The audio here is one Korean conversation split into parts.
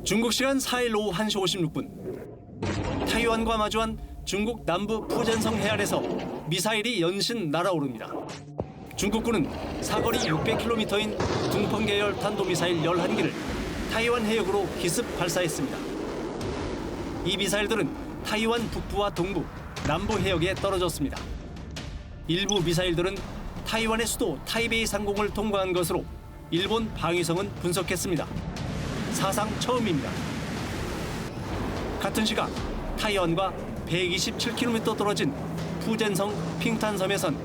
중국 시간 4일 오후 1시 56분 타이완과 마주한 중국 남부 푸젠성 해안에서 미사일이 연신 날아오릅니다. 중국군은 사거리 600km인 둥펑 계열 탄도미사일 11기를 타이완 해역으로 기습 발사했습니다. 이 미사일들은 타이완 북부와 동부, 남부 해역에 떨어졌습니다. 일부 미사일들은 타이완의 수도 타이베이 상공을 통과한 것으로 일본 방위성은 분석했습니다. 사상 처음입니다. 같은 시각 타이완과 127km 떨어진 푸젠성 핑탄섬에선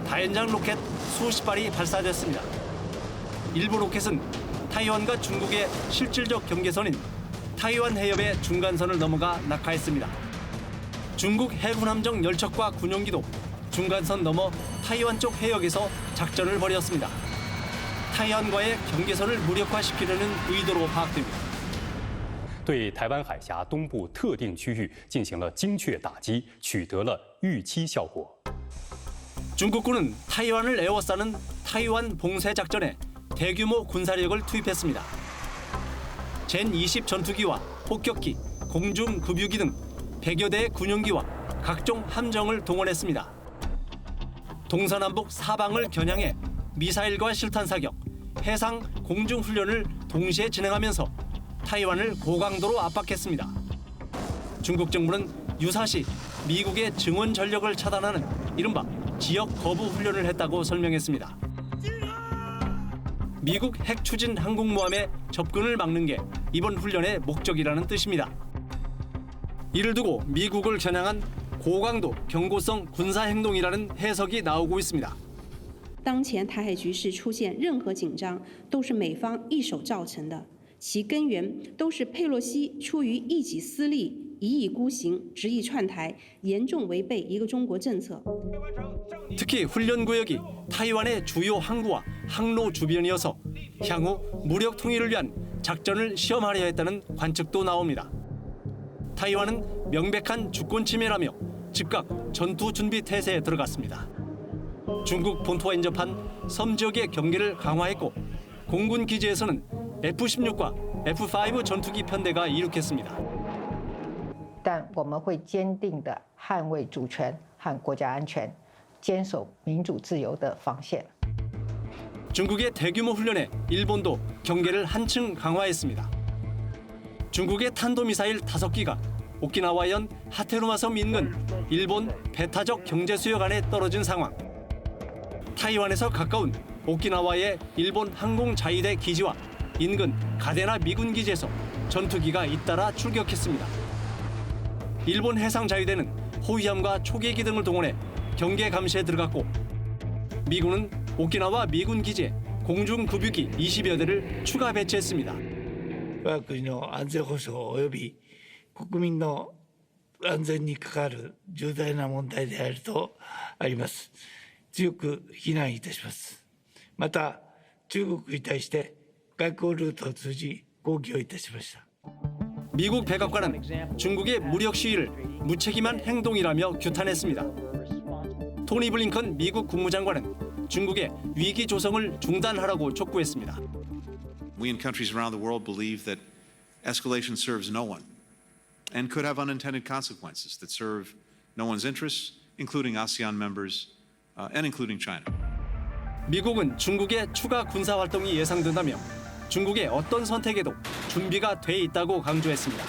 다연장 로켓 수십 발이 발사됐습니다. 일부 로켓은 타이완과 중국의 실질적 경계선인 타이완 해협의 중간선을 넘어가 낙하했습니다. 중국 해군 함정 열척과 군용기도 중간선 넘어 타이완 쪽 해역에서 작전을 벌였습니다. 타이완과의 경계선을 무력화시키려는 의도로 파악됩니다. 对台湾海峡东部特定区域进行了精确打击，取得了预期效果。 중국군은 타이완을 에워싸는 타이완 봉쇄 작전에 대규모 군사력을 투입했습니다. 젠-20 전투기와 폭격기, 공중급유기 등 100여 대의 군용기와 각종 함정을 동원했습니다. 동서남북 사방을 겨냥해 미사일과 실탄 사격, 해상 공중 훈련을 동시에 진행하면서 타이완을 고강도로 압박했습니다. 중국 정부는 유사시 미국의 증원 전력을 차단하는 이른바 지역 거부 훈련을 했다고 설명했습니다. 미국 핵 추진 항공모함의 접근을 막는 게 이번 훈련의 목적이라는 뜻입니다. 이를 두고 미국을 겨냥한 고강도 경고성 군사 행동이라는 해석이 나오고 있습니다. 当前台海局势出现任何紧张，都是美方一手造成的，其根源都是佩洛西出于一己私利、一意孤行、执意串台，严重违背一个中国政策。 특히 훈련 구역이 타이완의 주요 항구와 항로 주변이어서 향후 무력 통일을 위한 작전을 시험하려 했다는 관측도 나옵니다. 타이완은 명백한 주권 침해라며 즉각 전투 준비 태세에 들어갔습니다. 중국 본토와 인접한 섬 지역의 경계를 강화했고 공군 기지에서는 F-16과 F-5 전투기 편대가 이륙했습니다. 但我们会坚定地捍卫主权和国家安全，坚守民主自由的防线。 중국의 대규모 훈련에 일본도 경계를 한층 강화했습니다. 중국의 탄도미사일 5기가 오키나와현 하테루마섬 인근 일본 배타적 경제수역 안에 떨어진 상황. 타이완에서 가까운 오키나와의 일본 항공자위대 기지와 인근 가데나 미군 기지에서 전투기가 잇따라 출격했습니다. 일본 해상자위대는 호위함과 초계기 등을 동원해 경계 감시에 들어갔고 미군은 오키나와 미군 기지에 공중급유기 20여 대를 추가 배치했습니다. 我が国の安全保障及び国民の安全に関わる重大な問題であるとあります。強く非難いたします。また中国に対して外交ルートを通じ抗議をいたしました。 미국 백악관은 중국의 무력 시위를 무책임한 행동이라며 규탄했습니다. 토니 블링컨 미국 국무장관은 중국의 위기 조성을 중단하라고 촉구했습니다. We in countries around the world believe that escalation serves no one and could have unintended consequences that serve no one's interests, including ASEAN members and including China. 미국은 중국의 추가 군사 활동이 예상된다며 중국의 어떤 선택에도 준비가 돼 있다고 강조했습니다.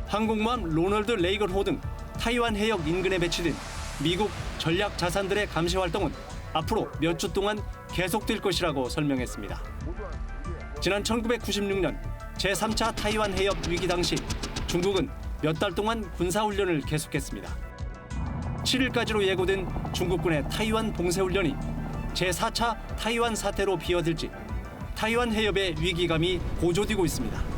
항공모함 로널드 레이건호 등 타이완 해역 인근에 배치된 미국 전략 자산들의 감시 활동은 앞으로 몇 주 동안 계속될 것이라고 설명했습니다. 지난 1996년 제3차 타이완 해협 위기 당시 중국은 몇 달 동안 군사훈련을 계속했습니다. 7일까지로 예고된 중국군의 타이완 봉쇄훈련이 제4차 타이완 사태로 비어들지 타이완 해협의 위기감이 고조되고 있습니다.